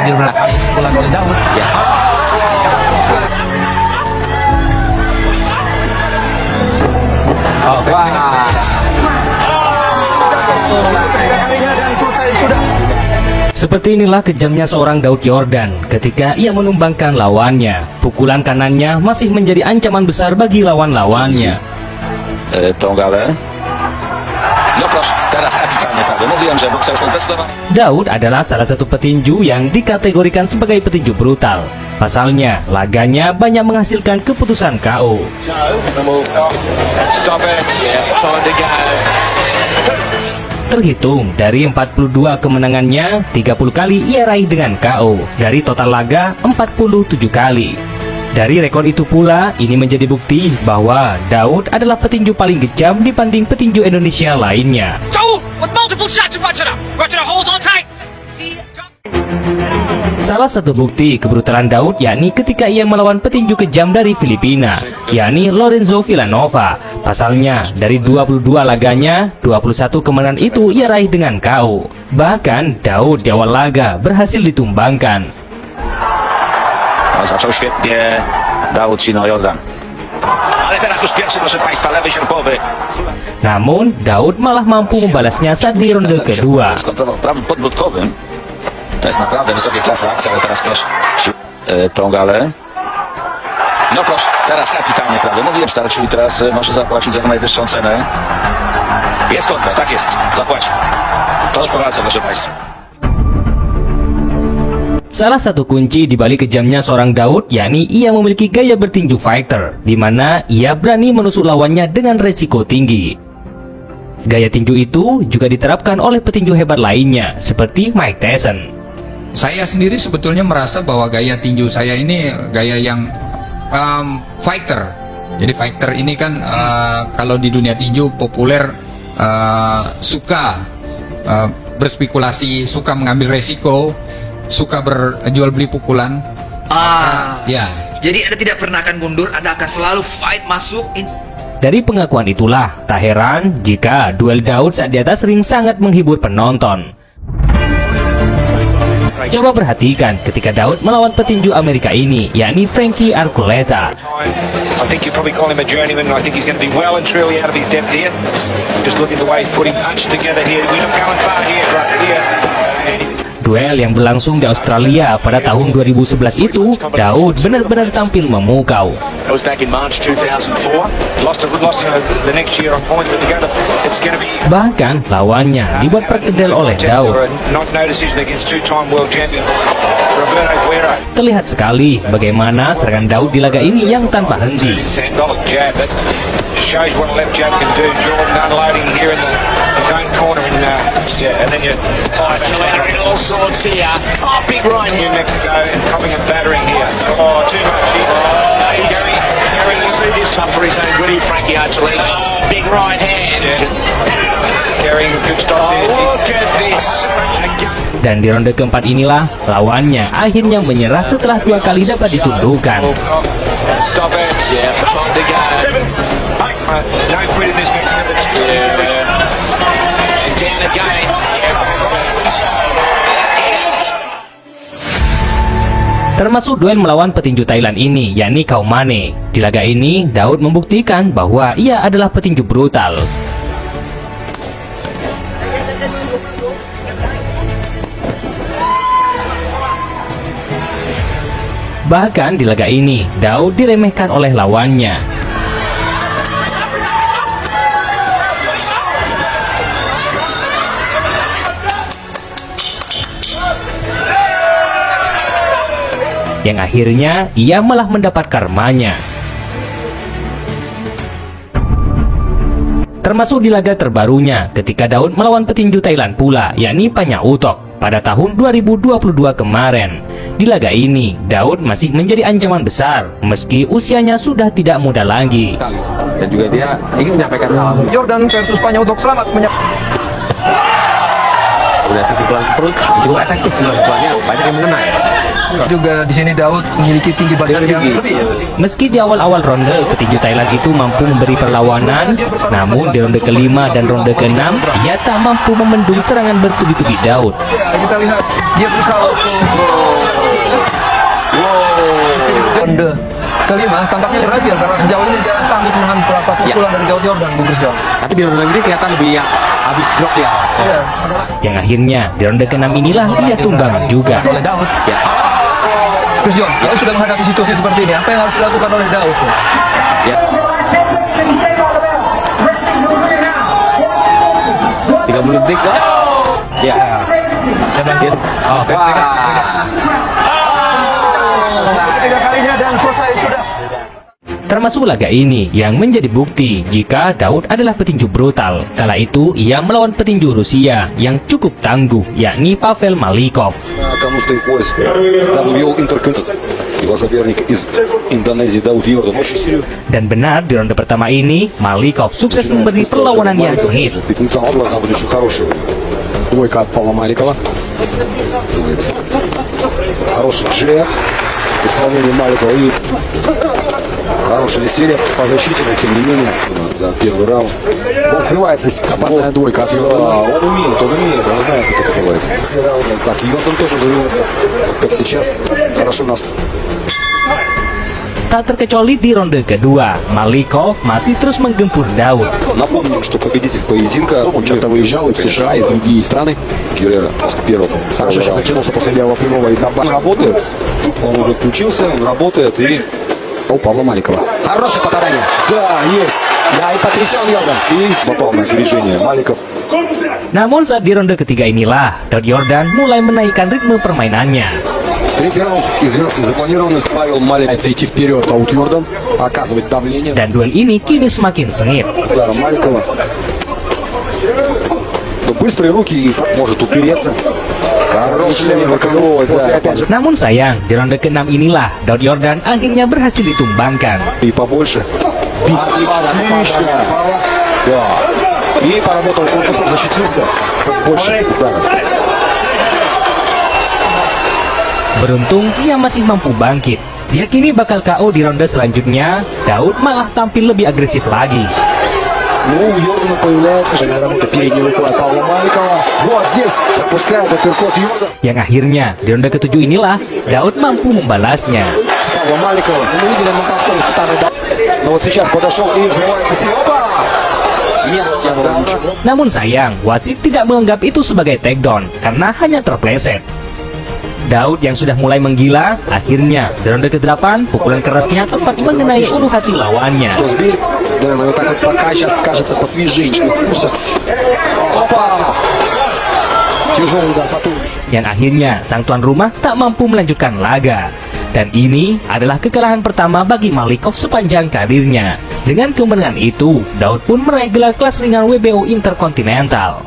dilakukan pukulan oleh Daud. Ya. Oh, wah. Seperti inilah kejamnya seorang Daud Yordan ketika ia menumbangkan lawannya. Pukulan kanannya masih menjadi ancaman besar bagi lawan-lawannya. Daud adalah salah satu petinju yang dikategorikan sebagai petinju brutal. Pasalnya, laganya banyak menghasilkan keputusan KO. Terhitung dari 42 kemenangannya, 30 kali ia raih dengan KO. Dari total laga, 47 kali. Dari rekor itu pula, ini menjadi bukti bahwa Daud adalah petinju paling kejam dibanding petinju Indonesia lainnya. Salah satu bukti kebrutalan Daud yakni ketika ia melawan petinju kejam dari Filipina, yakni Lorenzo Villanova. Pasalnya, dari 22 laganya, 21 kemenangan itu ia raih dengan KO. Bahkan, Daud di awal laga berhasil ditumbangkan. Zaczął świetnie Daud Yordan. Ale teraz już pierwszy, proszę Państwa, lewy sierpowy. Namun, Daud malah mampu membalasnya saat di ronde kedua. Skontrował prawym podbródkowym. To jest naprawdę wysokiej klasy akcja, ale teraz proszę tą galę. No proszę, teraz kapitalnie prawy. Mówiłem stary, czyli teraz może zapłacić za najwyższą cenę. Jest kontra, tak jest, zapłacił. To już po walce, proszę Państwa. Salah satu kunci di balik kejamnya seorang Daud yakni ia memiliki gaya bertinju fighter, di mana ia berani menusuk lawannya dengan resiko tinggi. Gaya tinju itu juga diterapkan oleh petinju hebat lainnya seperti Mike Tyson. Saya sendiri sebetulnya merasa bahwa gaya tinju saya ini gaya yang fighter. Jadi fighter ini kan kalau di dunia tinju populer suka berspekulasi, suka mengambil resiko, suka berjual beli pukulan. Ya. Jadi Anda tidak pernah akan mundur, Anda akan selalu fight masuk. Dari pengakuan itulah, tak heran jika duel Daud saat di atas ring sangat menghibur penonton. Coba perhatikan ketika Daud melawan petinju Amerika ini, yakni Frankie Arculeta. I think you probably call him a journeyman, and I think he's going to be well and truly out of his depth here. Just look at the way he's putting punches together here. We're not going far here, right here. Duel yang berlangsung di Australia pada tahun 2011 itu, Daud benar-benar tampil memukau. That was back in March 2004. Lost the next year on points, but together it's going to be. Bahkan lawannya dibuat perkedel oleh Daud. No decision against two-time world champion Roberto Guerra. Terlihat sekali bagaimana serangan Daud di laga ini yang tanpa henti. Symbolic jab. That shows what a left jab can do. Jordan unloading here in his own corner, and then you. In all sorts here. Oh, big right New Mexico and copping and battering here. Oh, too much here. Gary, you see this tough for his own good here, Frankie Archuleta. Big right hand. Gary, good stop there. Look at this. Dan di ronde keempat inilah lawannya akhirnya menyerah setelah 2 kali dapat ditundukkan. Stop it. Yeah, trying to go. No quit in this Mexican. And down again. Termasuk duel melawan petinju Thailand ini, yakni Khao Mane. Di laga ini, Daud membuktikan bahwa ia adalah petinju brutal. Bahkan di laga ini, Daud diremehkan oleh lawannya. Yang akhirnya ia malah mendapat karmanya. Termasuk di laga terbarunya ketika Daud melawan petinju Thailand pula, yakni Panyaotok pada tahun 2022 kemarin. Di laga ini, Daud masih menjadi ancaman besar meski usianya sudah tidak muda lagi. Dan juga dia ingin menyampaikan salam. Yordan versus Panyaotok, selamat Udah pukulan perut cukup efektif, pukulannya banyak yang mengenai. Juga di sini Daud memiliki tinggi badan yang lebih. Meski di awal-awal ronde petinju Thailand itu mampu memberi perlawanan, namun di ronde kelima dan ronde keenam ia tak mampu membendung serangan bertubi-tubi Daud. Ya, kita lihat dia berusaha untuk ronde kelima tampaknya berhasil karena sejauh ini dia sanggup menahan beberapa pukulan dari Daud Yordan, Bung Rizal. Tapi di ronde ini kelihatan lebih yang habis drop ya. Ya, Yang akhirnya di ronde keenam inilah ia tumbang juga. oleh Daud. Ya. Chris John, kalau sudah menghadapi situasi seperti ini, apa yang harus dilakukan oleh Daud? Ya. 30 detik. Ya. Oh, Ketiga kalinya dan selesai sudah. termasuk laga ini yang menjadi bukti jika Daud adalah petinju brutal. Kala itu ia melawan petinju Rusia yang cukup tangguh, yakni Pavel Malikov. Кому стоит пояс? Там вел Интерконтинент. Его соперник из Индонезии Дауд Йордан. Очень серьезно. Dan benar di ronde pertama ini Malikov sukses memberi perlawanan yang sengit. Потенциал должна быть очень хороший. Двойка от Павла Маликова. Хороший джеб. Исполнение Маликова и хорошее веселье по защите, но тем не менее за первый раунд. Он срывается. Опасная двойка от Да, Йордана. он знает, как это делается. Все раунды. Так, Йордан тоже взрывается, как сейчас. Хорошо нас. Tak terkecuali di ronde kedua, Malikov masih terus menggempur Daud. Напомним, что победитель поединка Он часто выезжал и в США, и в другие страны. Гюллера после первого. Хорошо сейчас оттянулся после левого прямого и Он добавил. работает, он уже включился, он работает и У Павла Маликова. Хорошее попадание. да, есть. Да, и потрясен Йордан. И попал на опережение Маликов. Namun saat di ronde ketiga inilah, Daud Yordan mulai menaikkan ritme permainannya. Третий раунд из 12 запланированных Павел Маликов. Пытается идти вперед Дауд Йордан, оказывать давление. Dan duel ini kini semakin sengit. Ударом Маликова. Но быстрые руки их может упереться. Хороший левый боковой, После да. опять же Namun sayang, di ronde keenam inilah Daud Yordan akhirnya berhasil ditumbangkan. И побольше. Отлично. Да. И поработал корпусом, защитился. Больше ударов. Beruntung ia masih mampu bangkit. Dia kini bakal KO di ronde selanjutnya. Daud malah tampil lebih agresif lagi. Ну, у Йордана появляется же работа передней рукой от Павла Маликова. Вот здесь отпускает апперкот Йордан. Yang akhirnya di ронde ketujuh inilah Daud mampu membalasnya. С Павла Маликова. мы видели на повторе старый Дауд. Но вот сейчас подошел и взрывается себе. Опа! Нет, Namun sayang, wasit tidak menganggap itu sebagai takedown karena hanya terpleset. Daud yang sudah mulai menggila, akhirnya di ronde ke-8 pukulan kerasnya tepat mengenai ulu hati lawannya. что сбил. Да, но вот так вот пока сейчас кажется посвежее. Опасно. Тяжелый удар по туловищу. Yang akhirnya sang tuan rumah tak mampu melanjutkan laga. Dan ini adalah kekalahan pertama bagi Malikov sepanjang karirnya. Dengan kemenangan itu, Daud pun meraih gelar kelas ringan WBO Intercontinental.